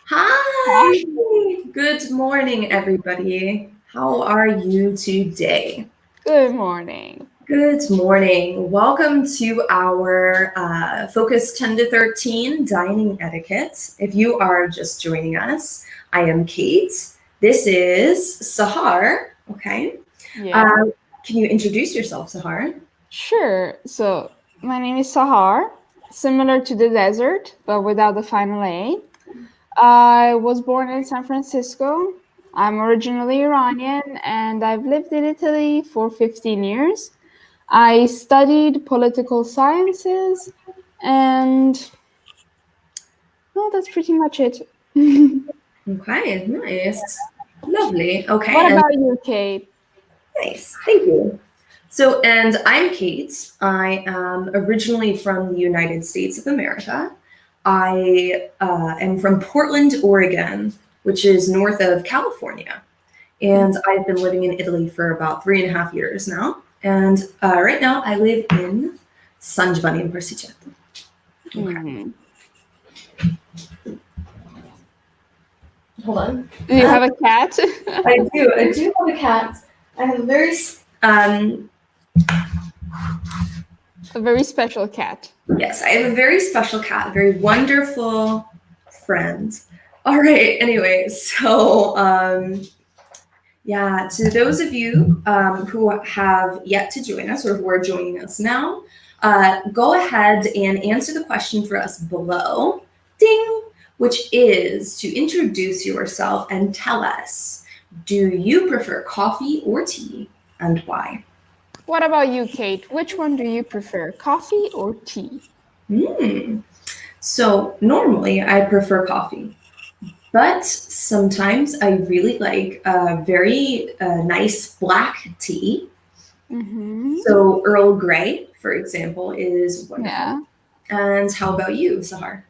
Hi. Hi! Good morning, everybody. How are you today? Good morning. Good morning. Welcome to our Focus 10 to 13 Dining Etiquette. If you are just joining us, I am Kate. This is Sahar. Okay. Yeah, Uh, can you introduce yourself, Sahar? sure. So, my name is Sahar, similar to the desert, but without the final A. I was born in San Francisco. I'm originally Iranian and I've lived in Italy for 15 years. I studied political sciences and, well, that's pretty much it. Okay, nice. Lovely. Okay, What and about you, Kate? nice. Thank you. So, and I'm Kate. I am originally from the United States of America. I am from Portland, Oregon, which is north of California. And I've been living in Italy for about 3.5 years now. And right now I live in San Giovanni in Persiceto. Okay. Mhm. Hold on. Do you have a cat? I do. I do have a cat. I have a A very special cat. yes, I have a very special cat, a very wonderful friend. All right. Anyway, so yeah, to those of you who have yet to join us or who are joining us now, go ahead and answer the question for us below. Ding! Which is to introduce yourself and tell us, do you prefer coffee or tea and why? What about you, Kate? Which one do you prefer, coffee or tea? Hmm. So normally I prefer coffee. But sometimes I really like a very nice black tea. Mm-hmm. So Earl Grey, for example, is wonderful. Yeah. And how about you, Sahar?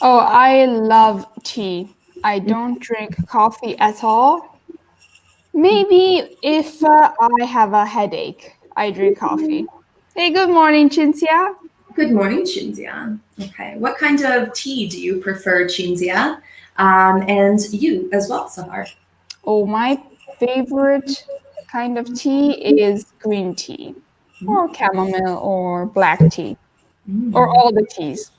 Oh, I love tea. I don't drink coffee at all. Maybe if I have a headache, I drink coffee. Hey, good morning, Cinzia. Good morning, Chinzia. Okay, what kind of tea do you prefer, Chinzia? And you as well, Sahar. Oh, my favorite kind of tea is green tea, or chamomile, or black tea, or Mm, all the teas.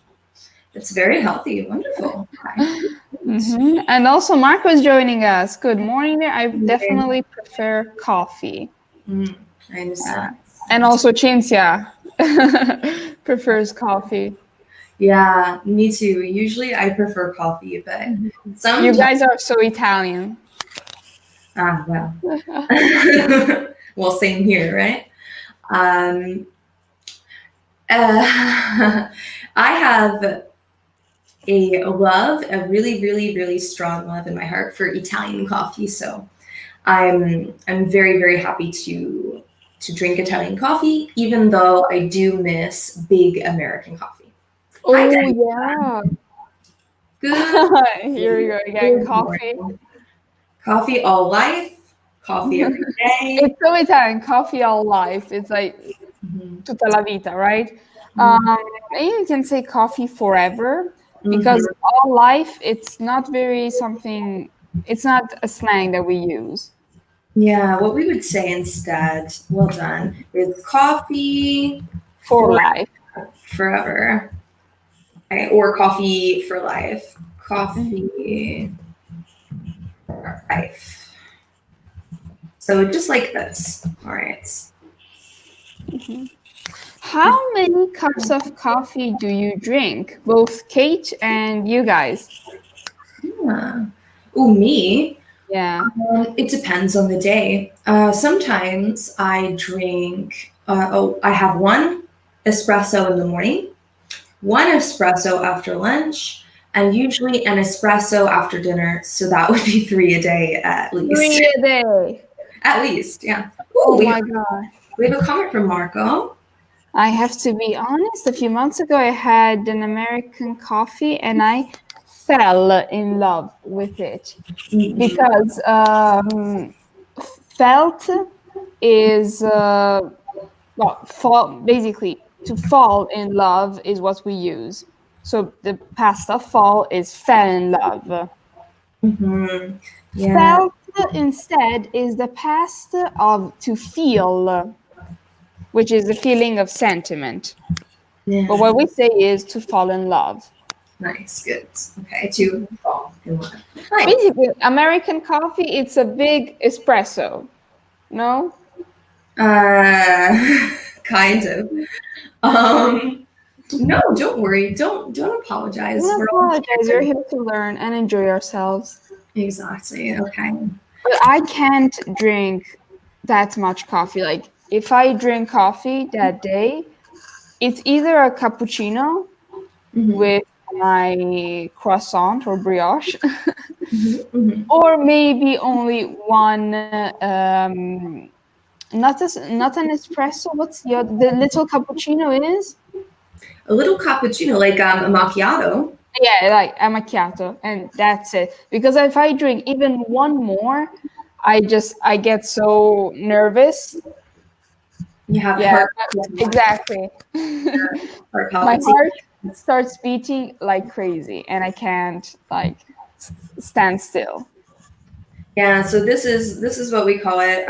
that's very healthy. Wonderful. Okay. And also, Marco is joining us. Good morning there. I Great. definitely prefer coffee. Mm, I understand. And also, Cinzia prefers coffee. Yeah, me too. Usually I prefer coffee, but You sometimes, guys are so Italian. well. Well, same here, right? Um, I have a really, really, really strong love in my heart for Italian coffee. So I'm very, very happy to drink Italian coffee, even though I do miss big American coffee. Hi, Oh, Diane. yeah. Good Here we morning. go again. Good Coffee. morning. Coffee all life. Coffee every day. It's so Italian. Coffee all life. It's like Mhm. tutta la vita, right? Mhm. Maybe you can say coffee forever because Mhm. all life, it's not very something, it's not a slang that we use. Yeah, what we would say instead, well done, is coffee For for life. forever, okay? Or coffee for life. Mhm. Coffee for life. So just like this. All right. Mhm. How many cups of coffee do you drink? Both Kate and you guys. Yeah. Ooh, me. Yeah. It depends on the day. Sometimes I drink. I have one espresso in the morning, one espresso after lunch, and usually an espresso after dinner. So that would be three a day at least. 3 a day. At least, yeah. Ooh, Oh my God. we have a comment from Marco. I have to be honest, a few months ago I had an American coffee and I fell in love with it Mhm. because felt is, well, basically, to fall in love is what we use. So the past of fall is fell in love. Mm-hmm. Yeah. Felt instead is the past of to feel, which is the feeling of sentiment. But Yeah. what we say is to fall in love. Nice. Good. Okay. To fall in love. Nice. Basically, American coffee, it's a big espresso. No? Kind of. Um, no, don't worry. Don't apologize. Don't We're all apologize. We're here. here to learn and enjoy ourselves. Exactly. Okay. But I can't drink that much coffee. Like, if I drink coffee that day, it's either a cappuccino Mm-hmm. with my croissant or brioche, Mm-hmm. Mm-hmm. or maybe only one, not an espresso. What's the little cappuccino is? A little cappuccino, like a macchiato. Yeah, like a macchiato, and that's it. Because if I drink even one more, I get so nervous. You have Yeah, heart exactly. heart My heart palpitations. starts beating like crazy, and I can't like stand still. Yeah, so this is what we call it.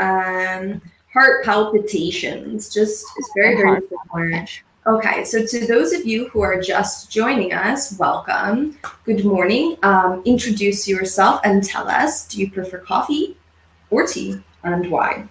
Heart palpitations. Just it's My very heart. similar. Okay, so to those of you who are just joining us, welcome. Good morning. Introduce yourself and tell us: do you prefer coffee or tea, and why?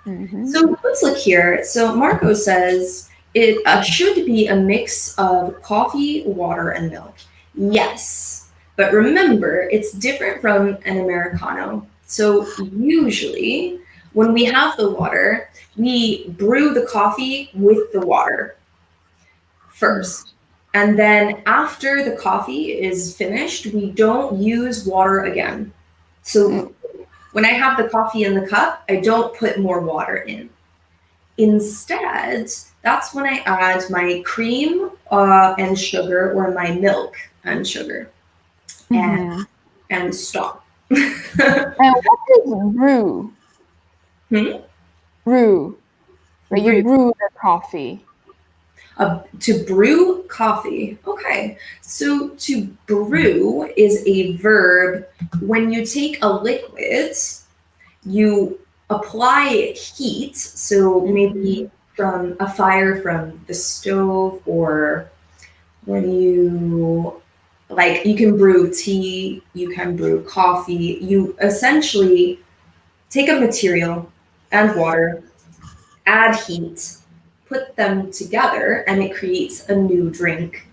Mm-hmm. So let's look here. So Marco says it should be a mix of coffee, water, and milk. Yes, but remember, it's different from an Americano. So usually, when we have the water, we brew the coffee with the water first. And then after the coffee is finished, we don't use water again. So when I have the coffee in the cup, I don't put more water in. Instead, that's when I add my cream and sugar, or my milk and sugar, and Mm-hmm. stop. And what is brew? Hmm? Brew. Like you Brew. brew the coffee. To brew coffee. Okay. So to brew is a verb. When you take a liquid, you apply heat. So maybe from a fire from the stove, or when you like, you can brew tea, you can brew coffee. You essentially take a material and water, add heat, put them together, and it creates a new drink.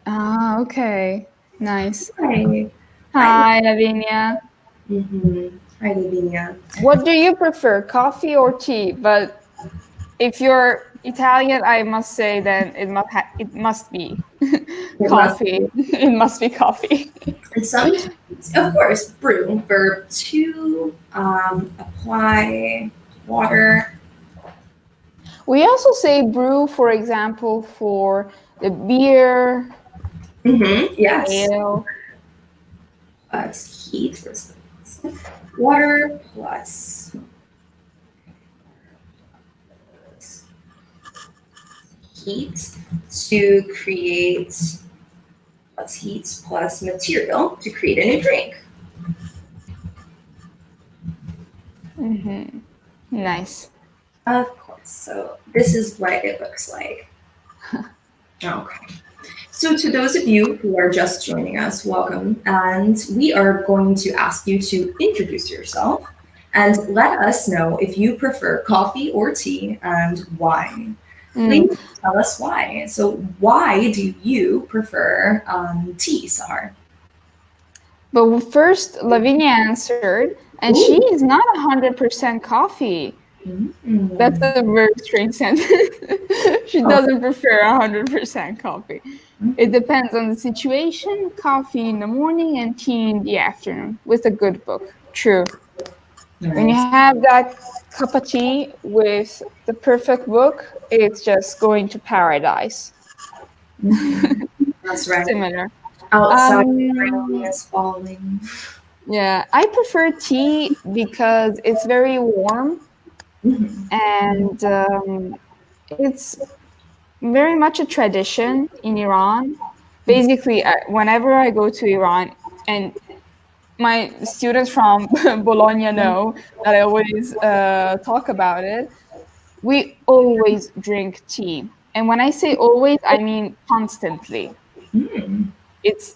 Ah, okay. Nice. Hi. Hi. Hi, Lavinia. Hi, Lavinia. What do you prefer, coffee or tea? But if you're Italian, I must say then it must be It must coffee. be. It must be coffee. And sometimes, of course, brew, verb to apply water. We also say brew, for example, for the beer, Yes. ale. Plus heat versus water plus heat to create, plus heat plus material to create a new drink. Mm-hmm. Nice. Of course. So this is what it looks like. Okay. So to those of you who are just joining us, welcome. And we are going to ask you to introduce yourself and let us know if you prefer coffee or tea and why. Mm. Please tell us why. So why do you prefer tea, Sahar? But first, Lavinia answered, and she Ooh. is not 100% coffee. That's Mm. a very strange sentence. She Oh. doesn't prefer 100% coffee. It depends on the situation. Coffee in the morning and tea in the afternoon with a good book. True. When you Nice. have that cup of tea with the perfect book, it's just going to paradise. That's right. Similar. Outside rain Um, is falling. yeah, I prefer tea because it's very warm Mhm. and it's very much a tradition in Iran. Basically, whenever I go to Iran, and my students from Bologna know that I always talk about it. We always drink tea. And when I say always, I mean constantly. Mm. It's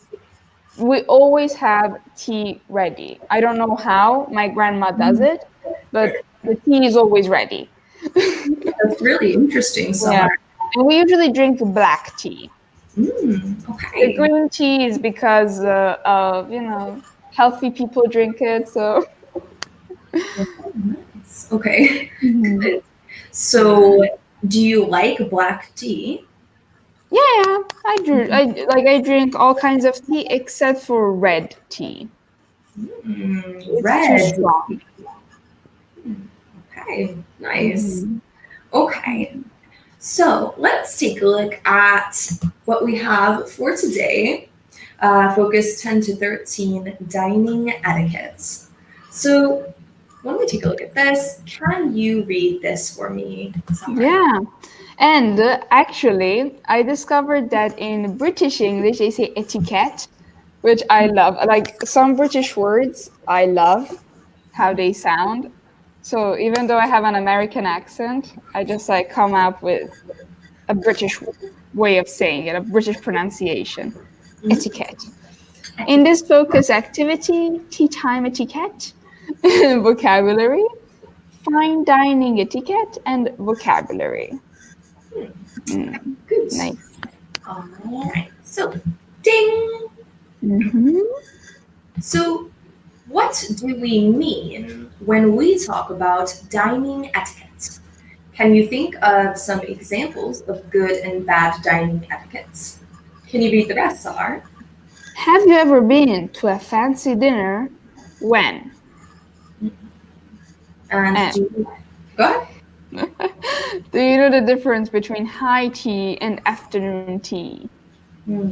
we always have tea ready. I don't know how my grandma does it, but the tea is always ready. That's really interesting, Yeah. Sahar. And we usually drink black tea. The Okay. green tea is because of, healthy people drink it. So, Okay. mhm. Good. Yeah. So, do you like black tea? Yeah, I drink. I drink all kinds of tea except for red tea. It's too Red. strong. Okay. Nice. Hmm. Okay. So, let's take a look at what we have for today. Focus 10 to 13 dining etiquettes. So, when we take a look at this, can you read this for me, Sahar? Yeah. And actually, I discovered that in British English, they say etiquette, which I love. Like some British words, I love how they sound. So even though I have an American accent, I just like come up with a British way of saying it, a British pronunciation. Mhm. Etiquette. In this focus activity, tea time etiquette, vocabulary, fine dining etiquette, and vocabulary. Mm, Good. nice. All right. So, ding. Hmm. So, what do we mean when we talk about dining etiquette? Can you think of some examples of good and bad dining etiquettes? Can you read the rest, Sahar? Have you ever been to a fancy dinner when? And And do you go ahead? do you know the difference between high tea and afternoon tea? Hmm,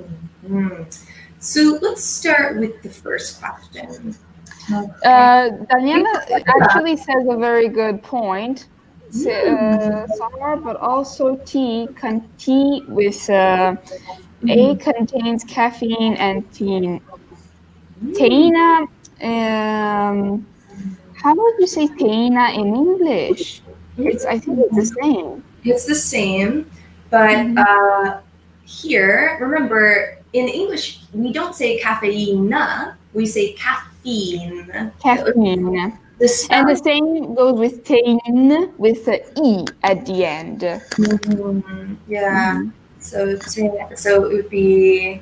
hmm. So let's start with the first question. Okay. Daniela actually says a very good point, Hmm, Summer, but also tea with A hmm, contains caffeine and hmm. teina. Um, how would you say teina in English? I think it's the same. It's the same, but Mhm. here, remember, in English, we don't say caffeine, we say caffeine. Caffeine. The And the spelling, same goes with tein with the E at the end. yeah. Mhm. So it would be,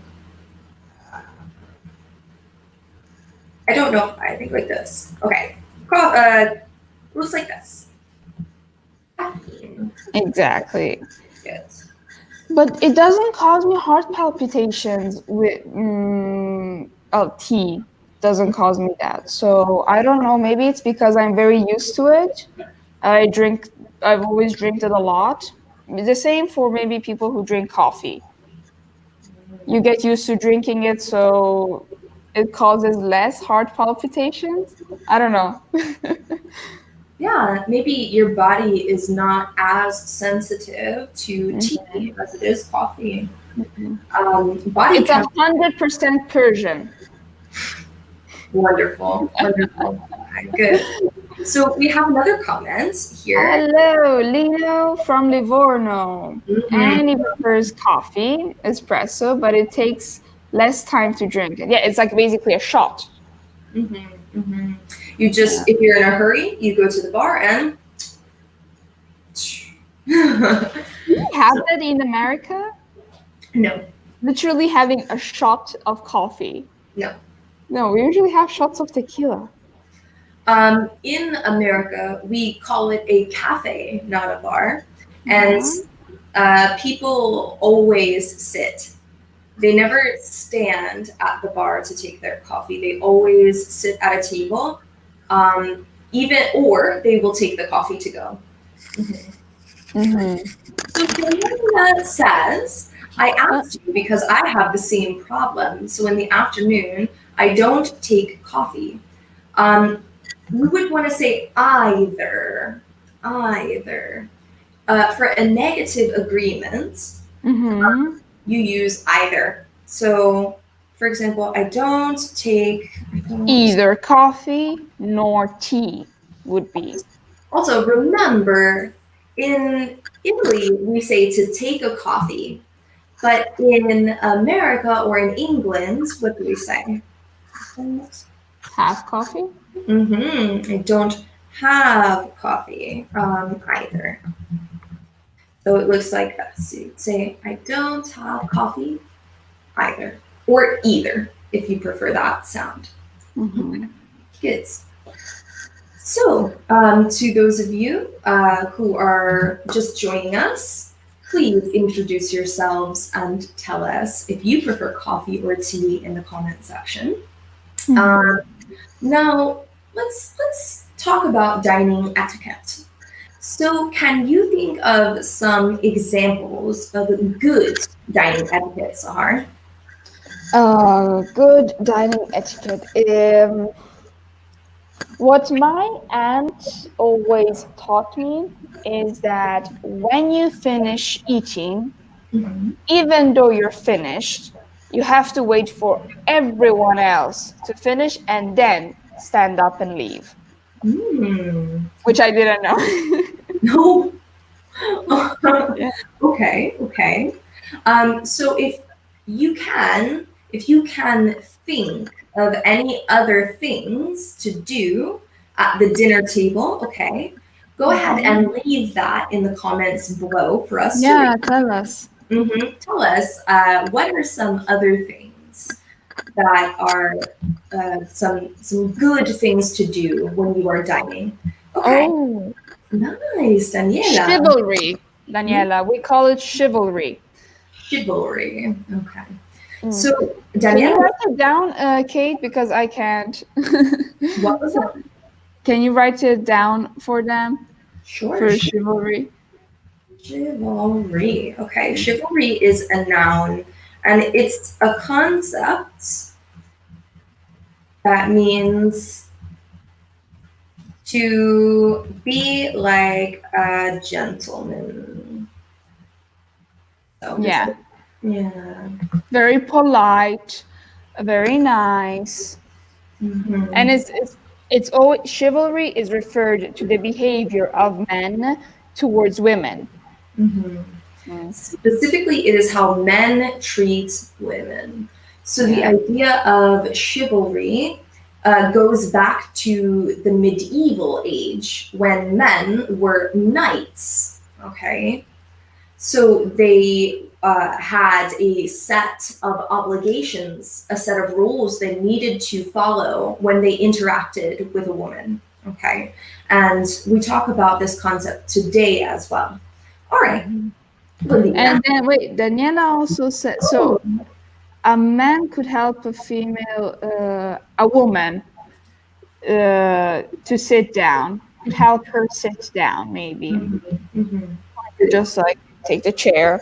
I don't know, I think like this. Okay. Looks like this. Caffeine. Exactly. Good. But it doesn't cause me heart palpitations with tea doesn't cause me that. So I don't know. Maybe it's because I'm very used to it. I drink. I've always drank it a lot. The same for maybe people who drink coffee. You get used to drinking it, so it causes less heart palpitations. I don't know. Yeah, maybe your body is not as sensitive to tea as it is coffee. Mhm. Body It's a chem 100% Persian. Wonderful, wonderful. Okay, good. So we have another comment here. Hello, Leo from Livorno. Hmm. And he prefers coffee, espresso, but it takes less time to drink it. Yeah, it's like basically a shot. Hmm. Hmm. You just, if you're in a hurry, you go to the bar and. Do we have that in America? No, Literally having a shot of coffee. no. No, we usually have shots of tequila. In America, we call it a cafe, not a bar, and Uh-huh. people always sit. They never stand at the bar to take their coffee. They always sit at a table, even or they will take the coffee to go. Mhm. Mm-hmm. So Selena says, I Uh, asked you because I have the same problem. So in the afternoon, I don't take coffee. Um, we would want to say either, either. For a negative agreement, mm-hmm. you use either. So For example, I don't. Either coffee nor tea would be. Also, remember, in Italy, we say to take a coffee, but in America or in England, what do we say? Have coffee? I don't have coffee either. So it looks like this. So you'd say, I don't have coffee either, or either, if you prefer that sound. Mm-hmm. Good. So, to those of you who are just joining us, please introduce yourselves and tell us if you prefer coffee or tea in the comment section. Mm-hmm. Now, let's talk about dining etiquette. So, can you think of some examples of good dining etiquette, Sahar? Good dining etiquette. What my aunt always taught me is that when you finish eating, Mhm. even though you're finished, you have to wait for everyone else to finish and then stand up and leave, Mm. which I didn't know. No. Yeah. Okay, okay. So if you can think of any other things to do at the dinner table, okay, go ahead Mhm. and leave that in the comments below for us to read. Yeah, tell us. Tell us what are some other things that are some good things to do when you are dining. Okay, Oh, nice, Daniela. chivalry, Daniela. We call it chivalry. Chivalry. Okay. Mm. So, Can you Daniela, write it down, Kate? Because I can't. what was So, that? can you write it down for them Sure, for sure. chivalry? Chivalry. Okay, chivalry is a noun and it's a concept that means to be like a gentleman. So, it's Yeah, yeah. very polite, very nice, and Hmm. it's always chivalry is referred to the behavior of men towards women. Hmm. Mm. Specifically, it is how men treat women. So the Yeah. idea of chivalry goes back to the medieval age when men were knights. Okay, so they had a set of obligations, a set of rules they needed to follow when they interacted with a woman. Okay, and we talk about this concept today as well. All right, Mhm. Olivia. And then wait, Daniela also said so. A man could help a woman, to sit down. Could help her sit down, maybe. Mhm. Could just like take the chair,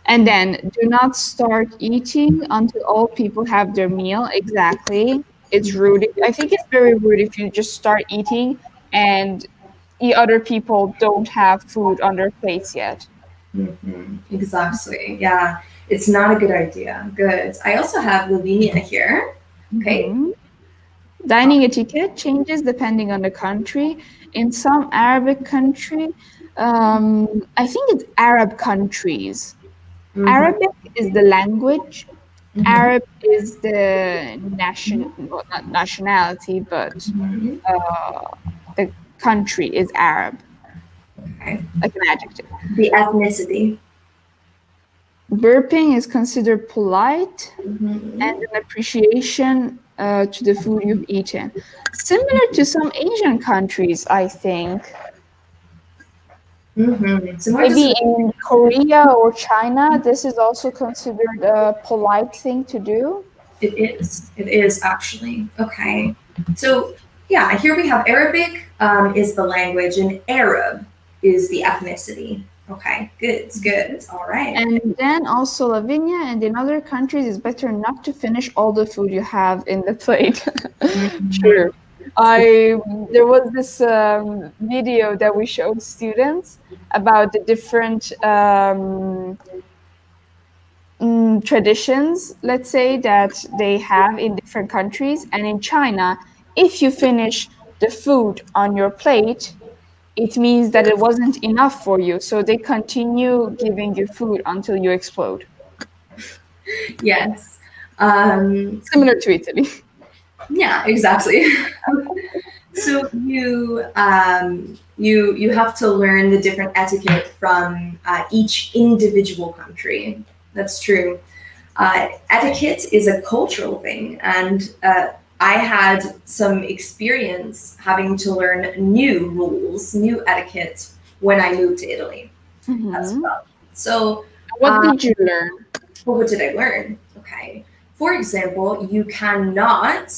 and then do not start eating until all people have their meal. Exactly. It's rude. I think it's very rude if you just start eating and the other people don't have food on their plates yet. Exactly. Yeah, it's not a good idea. Good. I also have Lavinia here. Okay. Mhm. Dining etiquette changes depending on the country. In some Arabic country, I think it's Arab countries. Mm-hmm. Arabic is the language. Mm-hmm. Arab is the well, not nationality, but Mm-hmm. the country is Arab, Okay. like an adjective. The ethnicity. Burping is considered polite and Mm-hmm. an appreciation to the food you've eaten. Similar to some Asian countries, I think. Mm-hmm. Similar to Maybe some. in Korea or China, this is also considered a polite thing to do. It is. It is actually. Okay. So yeah, here we have Arabic is the language, and Arab is the ethnicity. Okay. Good. Good. All right. And then also Lavinia, and in other countries, it's better not to finish all the food you have in the plate. Mhm. True. I There was this video that we showed students about the different traditions, let's say, that they have in different countries. And in China, if you finish the food on your plate, it means that it wasn't enough for you. So they continue giving you food until you explode. Yes. Um, Similar to Italy. yeah, exactly. So you have to learn the different etiquette from each individual country. That's true. Etiquette is a cultural thing, and I had some experience having to learn new rules, new etiquette when I moved to Italy as Hmm. well. So, What did you learn? well, what did I learn? Okay. For example, you cannot,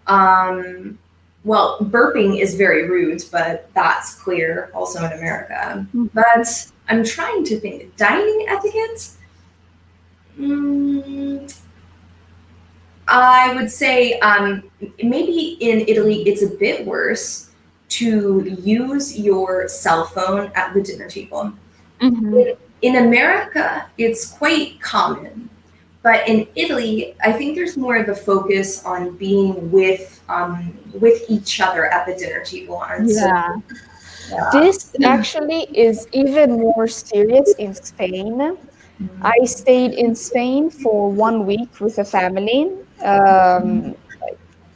um, well, burping is very rude, but that's clear also in America. But I'm trying to think, dining etiquette? Mm, I would say maybe in Italy it's a bit worse to use your cell phone at the dinner table. Hmm. In America, it's quite common, but in Italy, I think there's more of a focus on being with each other at the dinner table, and so Yeah. yeah. This actually is even more serious in Spain. I stayed in Spain for 1 week with a family.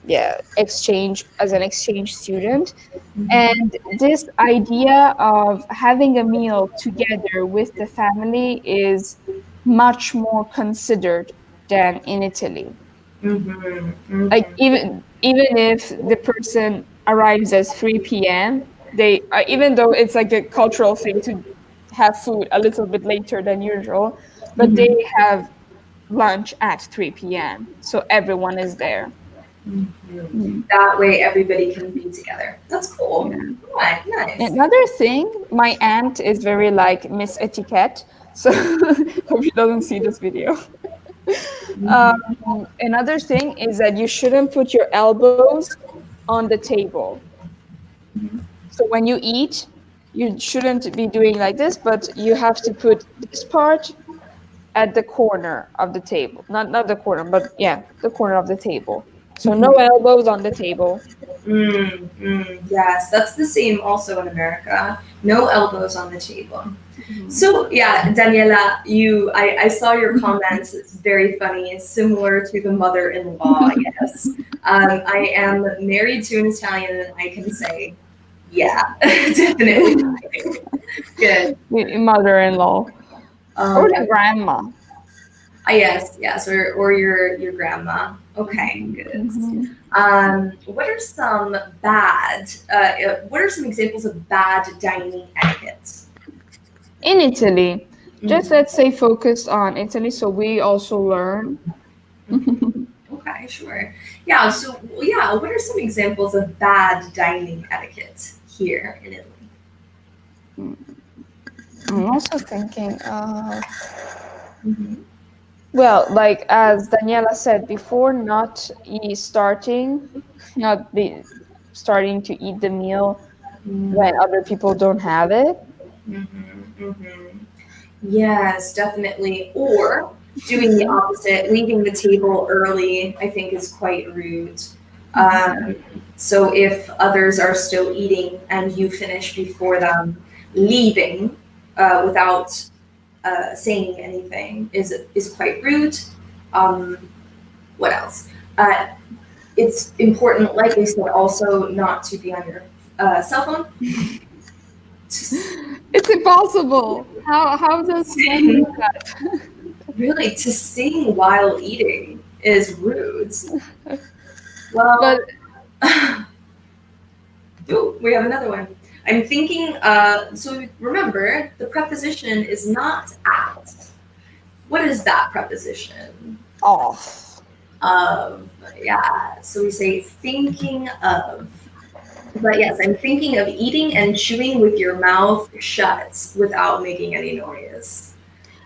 Yeah, exchange as an exchange student. And this idea of having a meal together with the family is much more considered than in Italy. Mm-hmm, Like mm-hmm, even if the person arrives at 3 p.m., they even though it's like a cultural thing to have food a little bit later than usual, but they mm-hmm, have lunch at 3 p.m. So everyone is there. mm-hmm. Mm. That way, everybody can be together. That's cool. Yeah. Right, nice. Another thing, my aunt is very like Miss Etiquette, so hope she doesn't see this video. Mm-hmm, Another thing is that you shouldn't put your elbows on the table. So when you eat, you shouldn't be doing like this, but you have to put this part at the corner of the table. Not the corner, but yeah, the corner of the table. So no mm-hmm. elbows on the table. Yes, that's the same also in America. No elbows on the table. Mhm. So yeah, Daniela, I saw your comments. It's very funny. It's similar to the mother-in-law. Yes, I am married to an Italian, and I can say, yeah, definitely. Good. Mother-in-law or the Yeah. grandma. Yes, yes, or your grandma. Okay, good. Mhm. What are some what are some examples of bad dining etiquette? In Italy, just Mhm. let's say focused on Italy, so we also learn. Okay, sure. Yeah, so yeah, what are some examples of bad dining etiquette here in Italy? I'm also thinking, Hmm. well, like as Daniela said before, not be starting to eat the meal when other people don't have it. Mm-hmm, mm-hmm. Yes, definitely. Or doing the opposite, leaving the table early, I think is quite rude. Um, so if others are still eating and you finish before them, leaving without saying anything is quite rude. Um, what else? Uh, it's important, like we said, also not to be on your cell phone. Just It's impossible. How does one do that? really, to sing while eating is rude. But Well, ooh, we have another one. I'm thinking, so remember, the preposition is not at. What is that preposition? off. Of, yeah, so we say thinking of. But yes, I'm thinking of eating and chewing with your mouth shut without making any noise.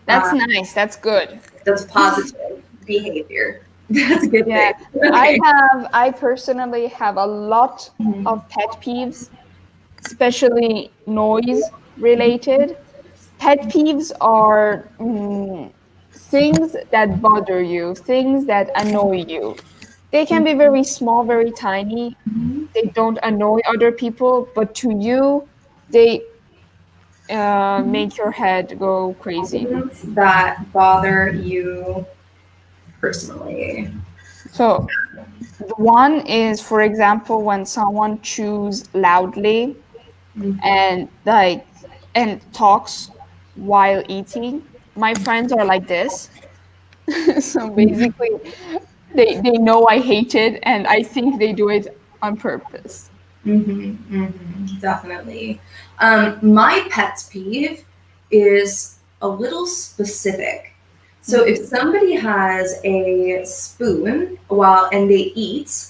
That's Uh, nice. That's good. that's positive behavior. That's a good Yeah. thing. Okay. I personally have a lot of pet peeves, especially noise related. Pet peeves are things that bother you, things that annoy you. They can be very small, very tiny. They don't annoy other people, but to you, they make your head go crazy. Things that bother you personally. So the one is, for example, when someone chews loudly and like and talks while eating. My friends are like this. So basically, they know I hate it, and I think they do it on purpose. Definitely. My pet peeve is a little specific. So if somebody has a spoon while and they eat,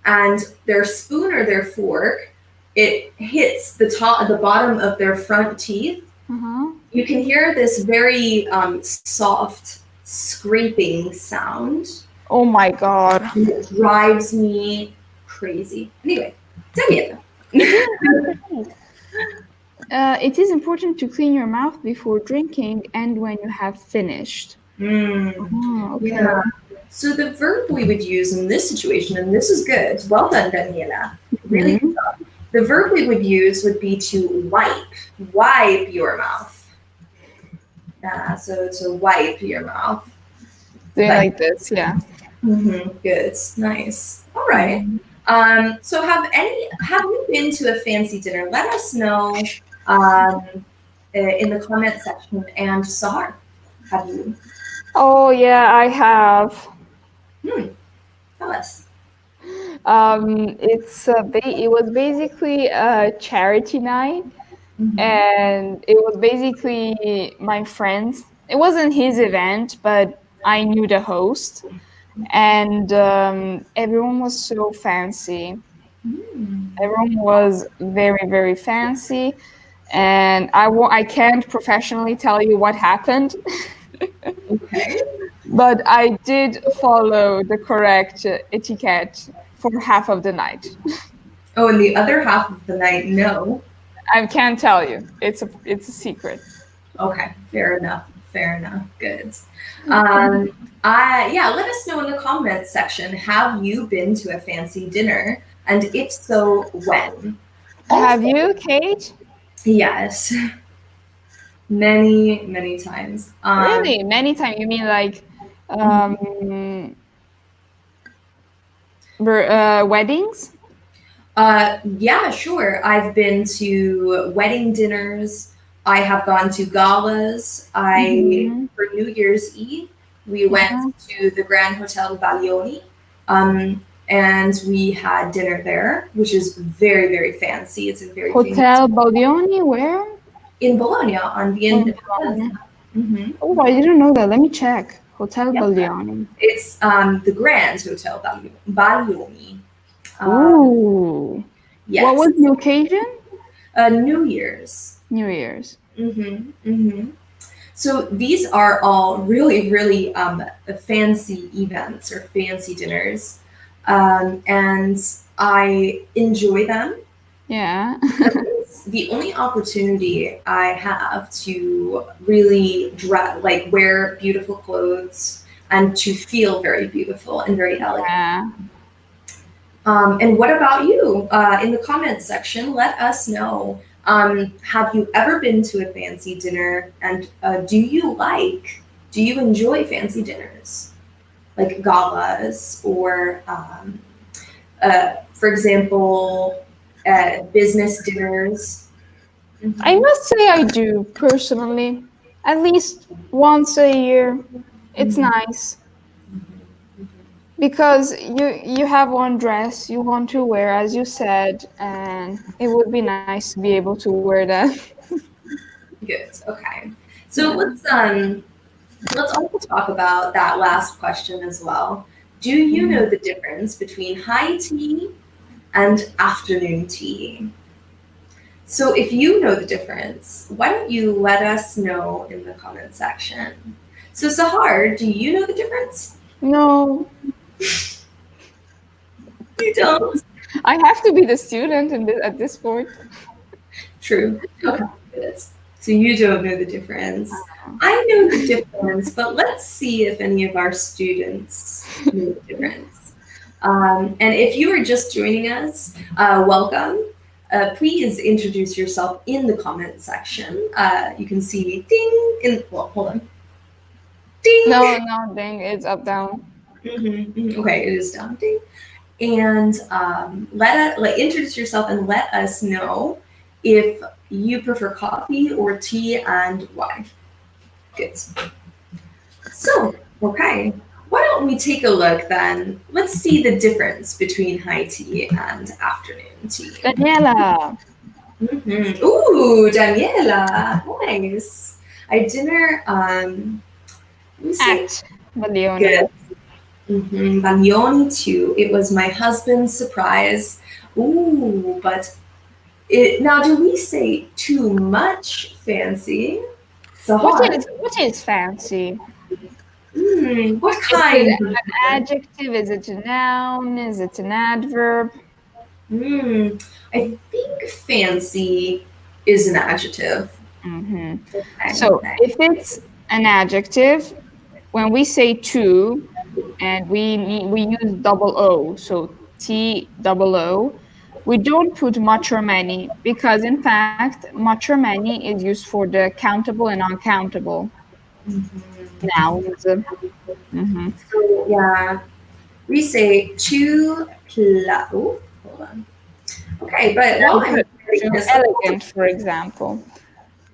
and their spoon or their fork, it hits the bottom of their front teeth, Uh-huh. you can hear this very soft scraping sound. Oh my god. And it drives me crazy. Anyway, Daniela. It is important. It is important to clean your mouth before drinking and when you have finished. Mm, Oh, okay. yeah. So the verb we would use in this situation, and this is good. Well done, Daniela. Really good Hmm. job. The verb we would use would be to wipe. Wipe your mouth. Yeah, so to wipe your mouth. Doing Like, like this, yeah. good, nice. All right. So have you been to a fancy dinner? Let us know in the comment section. And Sahar, have you? Oh yeah, I have. Hmm, tell us. It was basically a charity night, Mm-hmm. and it was basically my friends. It wasn't his event, but I knew the host, and everyone was so fancy. Mm, Everyone was very, very fancy, and I can't professionally tell you what happened, okay. but I did follow the correct etiquette for half of the night. Oh, and the other half of the night, no. I can't tell you. It's a secret. Okay, fair enough. Fair enough. Good. Um, yeah, let us know in the comments section. Have you been to a fancy dinner? And if so, when? Have Also, you, Kate? yes, many, many times. Really? Many times? You mean like um, weddings? Yeah, sure. I've been to wedding dinners. I have gone to galas. Mm-hmm. For New Year's Eve, we went Uh-huh. to the Grand Hotel Baglioni, and we had dinner there, which is very, very fancy. It's a very famous Hotel Baglioni? Where? in Bologna on the Oh, in Piazza. Bologna. Hmm. Oh, I didn't know that. Let me check. Hotel Yeah, Baglioni. it's the Grand Hotel Baglioni. Um, Ooh. What yes, was the occasion? New Year's. New Year's. So these are all really, really fancy events or fancy dinners, and I enjoy them. Yeah. It's the only opportunity I have to really dress, like wear beautiful clothes and to feel very beautiful and very elegant. Yeah. And what about you? In the comments section, let us know. Have you ever been to a fancy dinner, and do you enjoy fancy dinners, like galas or, for example, business dinners? I Hmm. must say I do personally. At least once a year. It's nice because you have one dress you want to wear as you said, and it would be nice to be able to wear that. Good. Okay. So Yeah. let's also talk about that last question as well. Do you know the difference between high tea and afternoon tea? So if you know the difference, why don't you let us know in the comment section? So Sahar, do you know the difference? No, You don't. I have to be the student at this point. True. Okay. Good. So you don't know the difference. I know the difference, but let's see if any of our students know the difference. And if you are just joining us, welcome. Please introduce yourself in the comment section. You can see ding in, well, hold on, ding. No, no, dang, it's up down. Okay, it is done. Ding. And introduce yourself and let us know if you prefer coffee or tea and why. Good. So, okay, why don't we take a look then? Let's see the difference between high tea and afternoon tea. Daniela. Ooh, Daniela, nice. I dinner. Let me say At Balioni. good. Baglioni too. It was my husband's surprise. Ooh, but now do we say too much fancy? Sahar. What is fancy? What Is it kind of an adjective? Is it a noun? Is it an adverb? I think fancy is an adjective. Hmm. Okay, So okay. if it's an adjective, when we say to, and we use double O, so T double O, we don't put much or many because in fact much or many is used for the countable and uncountable nouns. Hmm. So yeah, we say to oh, hold on. Okay, but while I'm writing To this, elegant, for example.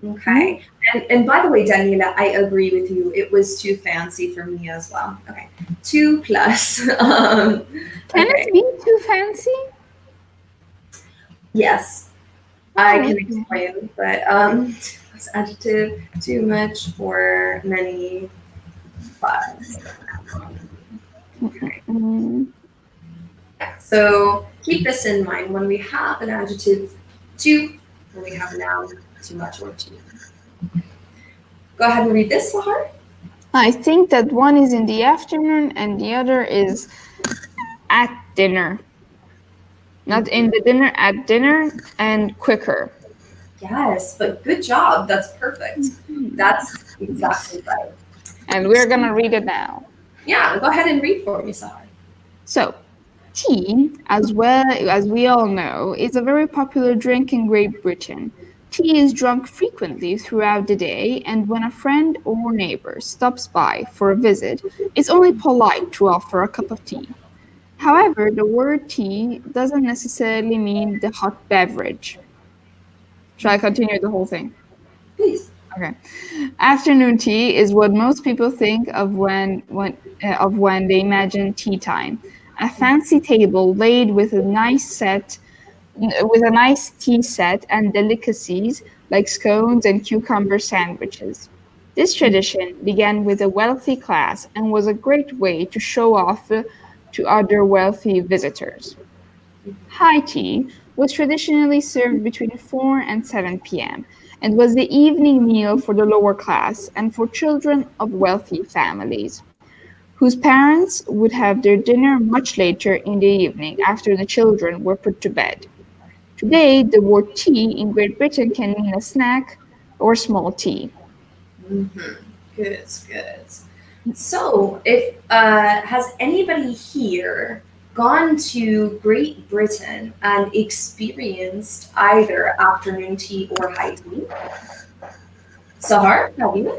Mhm. okay. And by the way, Daniela, I agree with you. It was too fancy for me as well. Okay, two plus. Can Okay, it be too fancy? yes, I Oh, can okay. explain, but plus adjective, too much or many plus. Mm. So keep this in mind when we have an adjective too, when we have a noun too much or too. Go ahead and read this, Sahar. I think that one is in the afternoon and the other is at dinner. Not in the dinner, at dinner, and quicker. Yes, but good job. That's perfect. Mhm. That's Yes. exactly right. And we're So, gonna read it now. yeah, go ahead and read for me, Sahar. So, tea, as well as we all know, is a very popular drink in Great Britain. Tea is drunk frequently throughout the day, and when a friend or neighbor stops by for a visit, it's only polite to offer a cup of tea. However, the word tea doesn't necessarily mean the hot beverage. Shall I continue the whole thing? Please. Okay. Afternoon tea is what most people think of when they imagine tea time. A fancy table laid with a nice tea set and delicacies like scones and cucumber sandwiches. This tradition began with a wealthy class and was a great way to show off to other wealthy visitors. High tea was traditionally served between 4 and 7 p.m. and was the evening meal for the lower class and for children of wealthy families, whose parents would have their dinner much later in the evening after the children were put to bed. Today, the word tea in Great Britain can mean a snack or small tea. Good, good. So, if has anybody here gone to Great Britain and experienced either afternoon tea or high tea? Sahar, have you?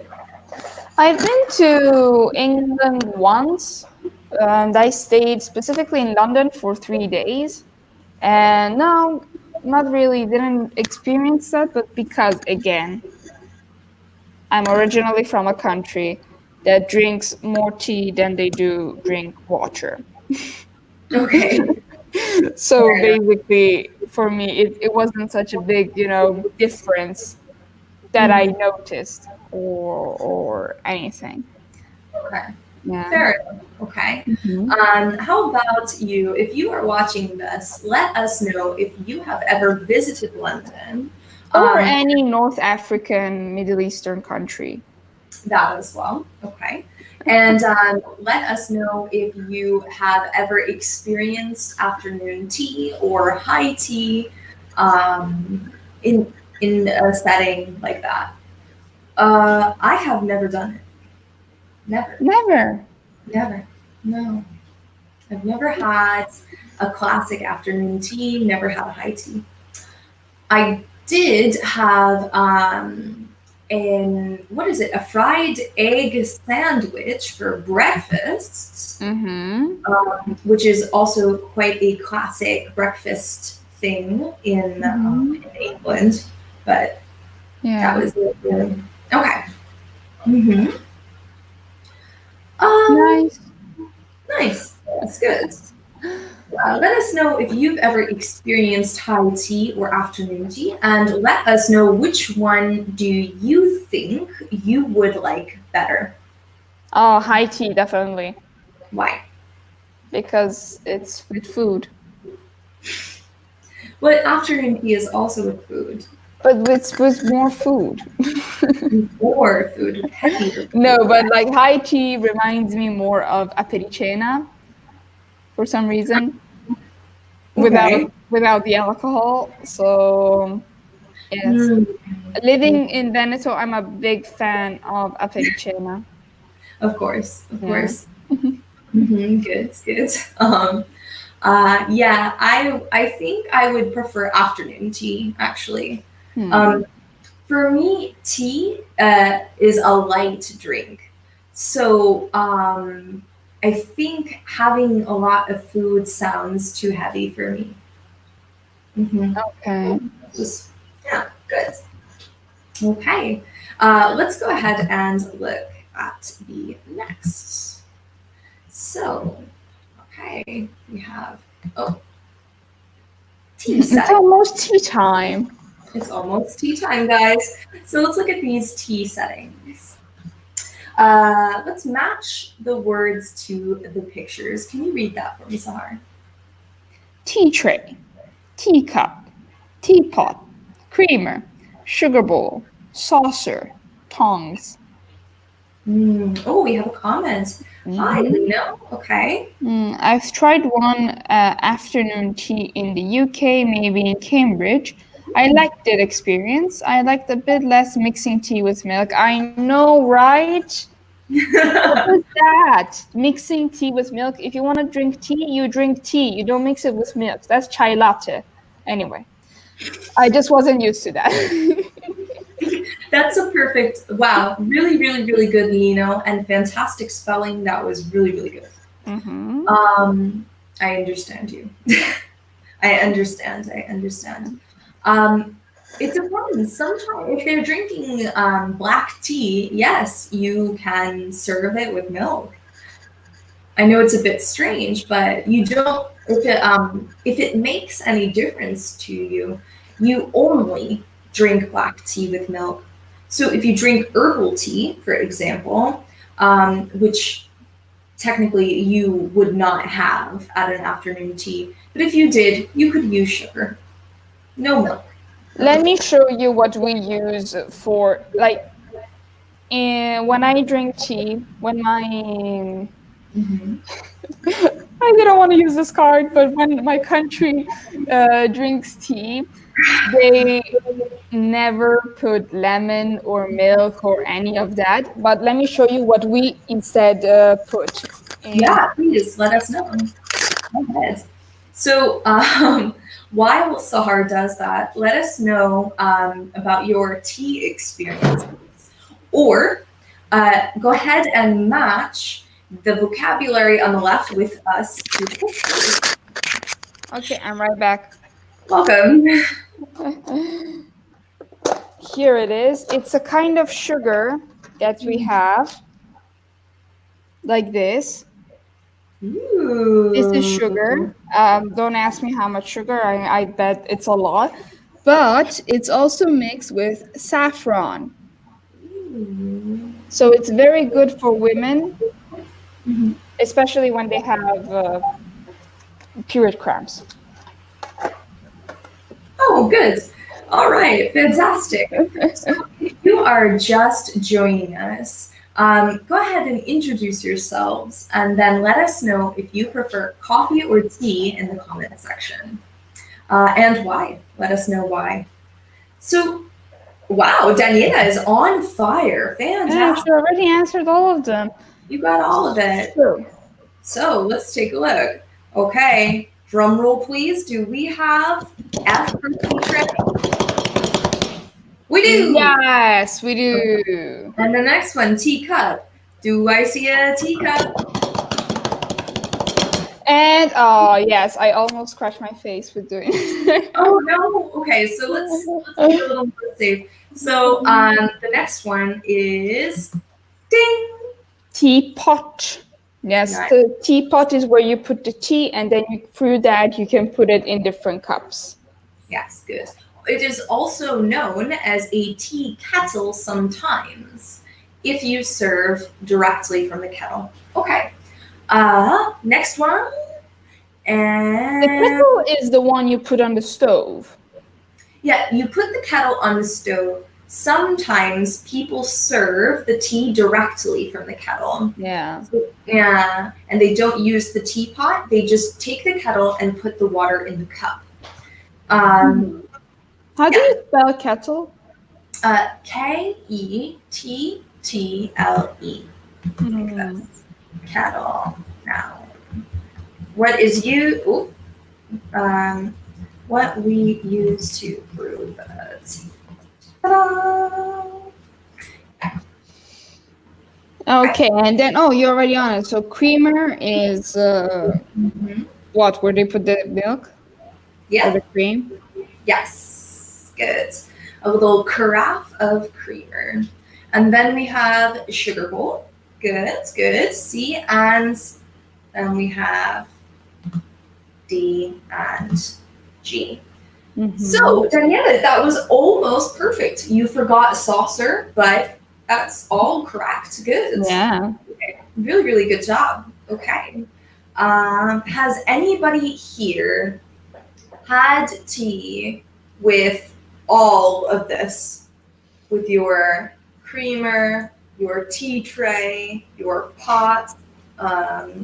I've been to England once, and I stayed specifically in London for 3 days. And no, not really, didn't experience that, but because, again, I'm originally from a country that drinks more tea than they do drink water. Okay, So fair enough. basically, for me, it wasn't such a big, difference that I Mhm. noticed or anything. Okay. Yeah. Fair enough. Okay. Mhm. How about you? If you are watching this, let us know if you have ever visited London. Or Um, any North African, Middle Eastern country. that as well. Okay. And let us know if you have ever experienced afternoon tea or high tea um, in a setting like that. I have never done it. Never. Never. Never. No. I've never had a classic afternoon tea, never had a high tea. I did have what is it? A fried egg sandwich for breakfast, Mm-hmm. which is also quite a classic breakfast thing Mm-hmm. in England. But that Yeah. was it, really. Okay. hmm Um, Nice. nice. That's good. Let us know if you've ever experienced high tea or afternoon tea, and let us know which one do you think you would like better. Oh, high tea, definitely. Why? Because it's with food. But afternoon tea is also with food, But with more food. or food, with heavier No, food. but Yeah. like high tea reminds me more of apericena for some reason, Okay. without the alcohol. So yes. Mm, Living in Veneto, I'm a big fan of apericena. of course, of Yeah. course. Good, good. Yeah, I think I would prefer afternoon tea actually. Hmm. Um, For me, tea is a light drink. So I think having a lot of food sounds too heavy for me. hmm Okay. Just, yeah, good. Okay. Let's go ahead and look at the next. So, okay, we have, oh, tea It's setting. almost tea time. It's almost tea time, guys. So let's look at these tea settings. Let's match the words to the pictures. Can you read that for me, Sahar? Tea tray, teacup, teapot, creamer, sugar bowl, saucer, tongs. Oh, we have a comment. Hi, Mm-hmm. Lino. Okay. I've tried one afternoon tea in the UK, maybe in Cambridge. I liked that experience. I liked a bit less mixing tea with milk. I know, right? What was that? Mixing tea with milk? If you want to drink tea, you drink tea. You don't mix it with milk. That's chai latte. Anyway, I just wasn't used to that. That's a perfect, wow, really, really, really good, Lino, and fantastic spelling. That was really, really good. Mm-hmm. Um, I understand you. I understand. I understand. Um, it depends. Sometimes, if they're drinking black tea, yes, you can serve it with milk. I know it's a bit strange, but you don't. If it makes any difference to you, you only drink black tea with milk. So if you drink herbal tea, for example, which technically you would not have at an afternoon tea, but if you did, you could use sugar, no milk. Let me show you what we use for like when I drink tea. When my hmm I didn't want to use this card, but when my country drinks tea, they never put lemon or milk or any of that. But let me show you what we instead put in. Yeah, please let us know. Go ahead. So, while Sahar does that, let us know about your tea experience. Or go ahead and match the vocabulary on the left with us to pictures. Okay, I'm right back. Welcome. Here it is. It's a kind of sugar that we have, like this. This is sugar. Ooh. Don't ask me how much sugar. I bet it's a lot. But it's also mixed with saffron. Ooh. So it's very good for women, Mhm. especially when they have period cramps. Oh, good. All right, fantastic. So, if you are just joining us, go ahead and introduce yourselves and then let us know if you prefer coffee or tea in the comment section and why. Let us know why. So, Wow, Daniela is on fire. Yeah, she Fantastic. already answered all of them. You got all of it. So, So let's take a look. Okay, drum roll, please. Do we have F for tea tray? We do. yes, we do. And the next one, teacup. Do I see a teacup? And oh yes, I almost scratched my face with doing it. Oh no. Okay, so let's be a little more safe. So the next one is ding. Teapot. Yes, Nice. the teapot is where you put the tea, and then through that you can put it in different cups. Yes, good. It is also known as a tea kettle sometimes if you serve directly from the kettle. Okay. Next one. The And kettle is the one you put on the stove. yeah, you put the kettle on the stove. Sometimes people serve the tea directly from the kettle. Yeah. Yeah, and they don't use the teapot. They just take the kettle and put the water in the cup. How do Yeah, you spell kettle? Kettle. Like this. Kettle. Now, what is you? What we use to brew the tea. Ta-da! Okay, and then oh, you're already on it. So creamer is Mhm. what? Where they put the milk or Yeah. the cream? Yes. Good. A little carafe of creamer, and then we have sugar bowl. Good. Good. C, and then we have D and G. So, Daniela, that was almost perfect. You forgot saucer, but that's all correct. Good. Yeah. Okay. Really, really good job. Okay. Has anybody here had tea with all of this? With your creamer, your tea tray, your pot,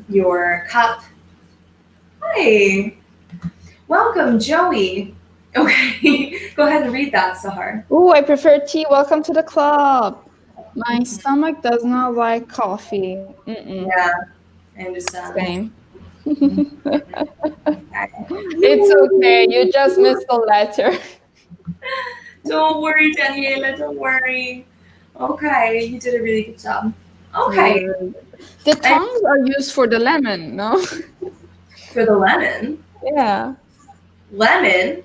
your cup? Hi. Welcome, Joey. Okay, go ahead and read that, Sahar. Oh, I prefer tea. Welcome to the club. My stomach does not like coffee. Mm-mm. Yeah, I understand. Same. It's okay. Okay. You just missed the letter. Don't worry, Daniela, don't worry. Okay, you did a really good job. Okay, The and tongs are used for the lemon, no? for the lemon, Yeah. lemon,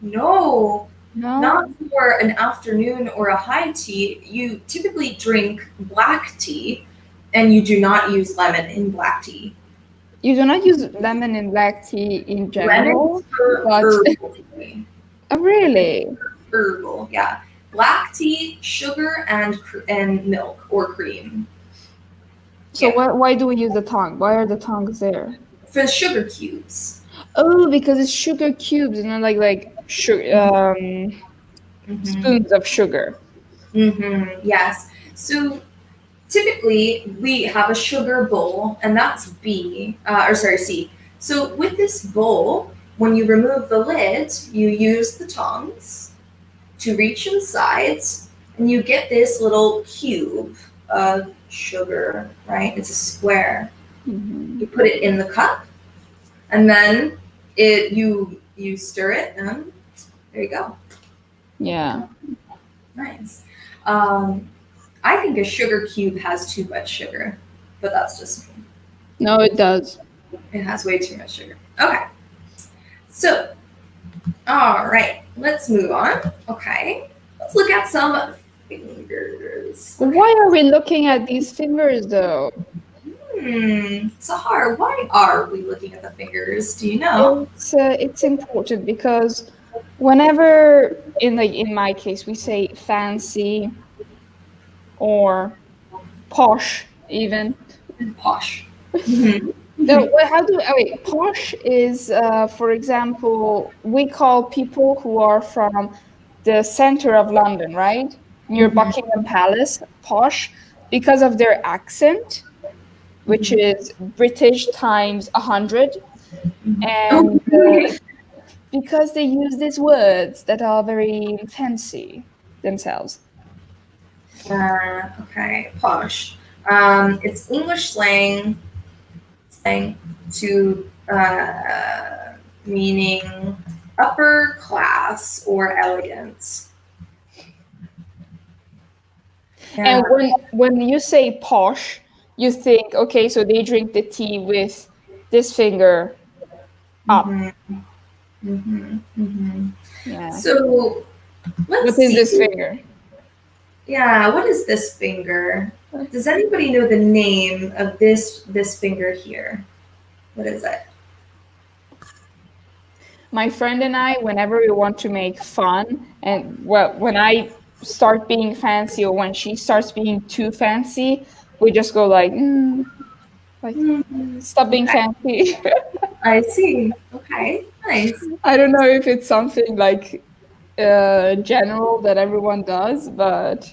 no, not No. for an afternoon or a high tea. You typically drink black tea, and you do not use lemon in black tea. You do not use lemon in black tea in Lemon's general, for but herbal tea. really. Herbal, yeah. Black tea, sugar, and milk or cream. So Yeah, why do we use the tongue? Why are the tongs there? for the sugar cubes. Oh, because it's sugar cubes and not like Mm-hmm. spoons of sugar. Mm-hmm. Yes. So typically we have a sugar bowl, and that's B, or sorry, C. So with this bowl, when you remove the lid, you use the tongs to reach inside, and you get this little cube of sugar, right? It's a square. Hmm. You put it in the cup, and then you stir it, and there you go. Yeah. Nice. I think a sugar cube has too much sugar, but that's just me. No, it does. It has way too much sugar. Okay. So, all right, let's move on. Okay. Let's look at some fingers. Why are we looking at these fingers though? Sahar, why are we looking at the fingers? Do you know? It's important because whenever in my case we say fancy or posh even. Posh. Mhm. No, how do wait? Posh is, for example, we call people who are from the center of London, right? Near Mhm. Buckingham Palace, posh, because of their accent, which Mhm. is British times 100, Oh, and because they use these words that are very fancy. themselves. Okay, posh. It's English slang to meaning upper class or elegant. Yeah. And when you say posh, you think, okay, so they drink the tea with this finger up. Mm-hmm, mm-hmm. Yeah. So What let's is see. this finger? Yeah, what is this finger? Does anybody know the name of this finger here? What is it? My friend and I, whenever we want to make fun, and well, when I start being fancy or when she starts being too fancy, we just go like Hmm, stop being okay, fancy. I see. Okay, nice. I don't know if it's something like general that everyone does, but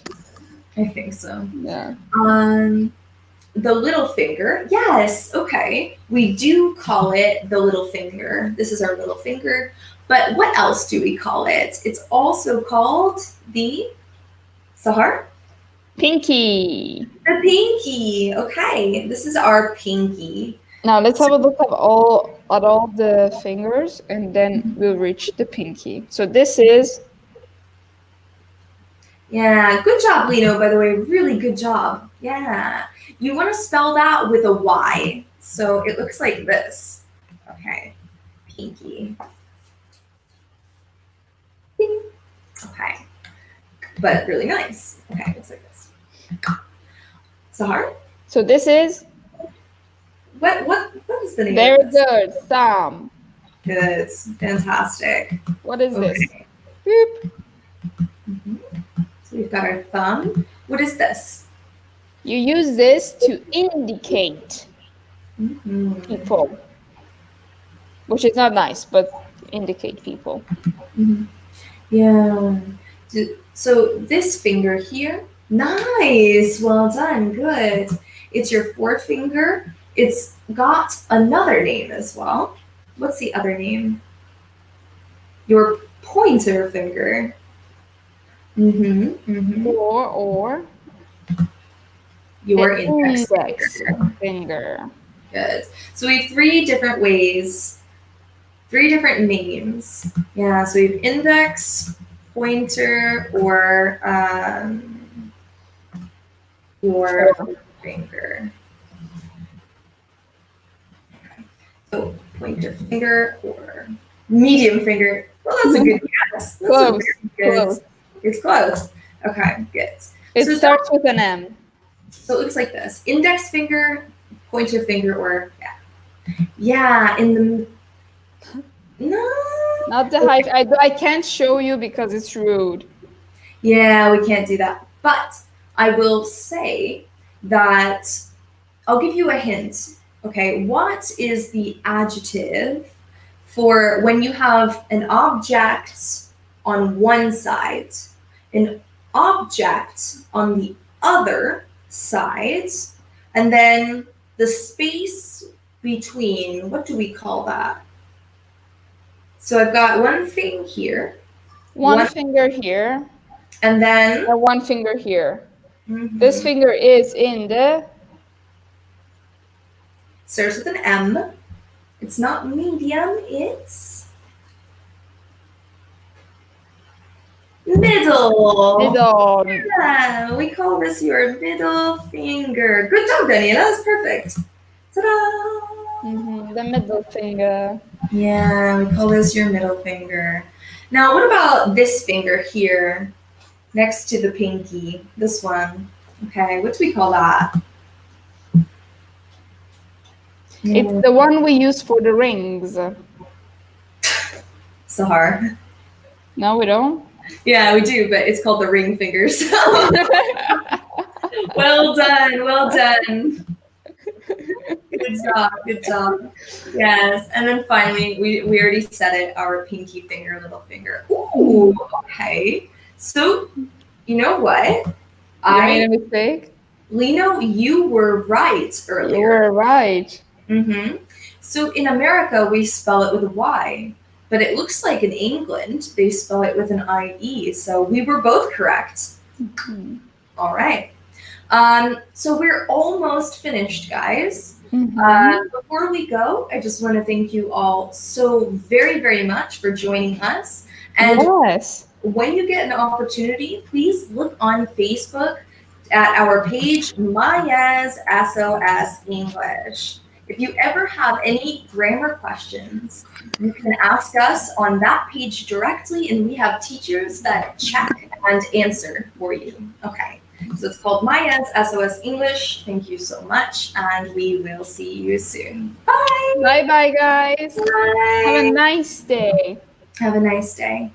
I think so. yeah. Um, the little finger. Yes, okay. We do call it the little finger. This is our little finger. But what else do we call it? It's also called the Sahar? Pinky. The pinky. Okay, this is our pinky. Now let's So, have a look at all the fingers and then we'll reach the pinky. So this is yeah, good job, Lino, by the way. Really good job. Yeah. You want to spell that with a Y. So it looks like this. Okay, pinky. Bing. Okay, but really nice. Okay, looks like this. Sahar? so this is What is the name very of this? good. Thumb. Good. Fantastic. What is this? Okay. Boop. Mhm. So we've got our thumb. What is this? You use this to indicate Mhm. people, which is not nice, but indicate people. Mhm. Yeah. So this finger here, nice. Well done. Good. It's your forefinger. It's got another name as well. What's the other name? Your pointer finger. Mm-hmm. Mm-hmm. Or the Your index index finger. finger. Good. So we have three different ways, three different names. Yeah, so we have index, pointer, or your Or finger. So pointer finger or medium finger. Well, that's a good guess. That's a close, very good. close. It's close. Okay, good. It So starts with an M. so it looks like this: index finger, pointer finger, or yeah, in the no. Not the high. I can't show you because it's rude. Yeah, we can't do that. But I will say that I'll give you a hint. Okay, what is the adjective for when you have an object on one side, an object on the other side, and then the space between, what do we call that? So I've got one thing here, One finger here and then and one finger here. This mhm, finger is in the starts with an M. It's not medium, it's middle. middle. Yeah, we call this your middle finger. Good job, Daniela. That's perfect. Ta-da! The middle finger. Yeah, we call this your middle finger. Now, what about this finger here next to the pinky? This one. Okay, what do we call that? It's the one we use for the rings. Sahar. No, we don't. Yeah, we do, but it's called the ring fingers. Well done, well done. Good job, good job. Yes, and then finally, we already said it, our pinky finger, little finger. Ooh, okay. So, you know what? You made a mistake. Lino, you were right You earlier. were right. So in America, we spell it with a Y. but it looks like in England they spell it with an IE, so we were both correct. Mhm. All right. So we're almost finished, guys. Before we go, I just want to thank you all so very, very much for joining us. And Yes. when you get an opportunity, please look on Facebook at our page, Maya's SOS English. If you ever have any grammar questions, you can ask us on that page directly, and we have teachers that check and answer for you. Okay, so it's called Maya's SOS English. Thank you so much, and we will see you soon. Bye. Bye bye, guys. Have a Bye. nice day. Have a nice day.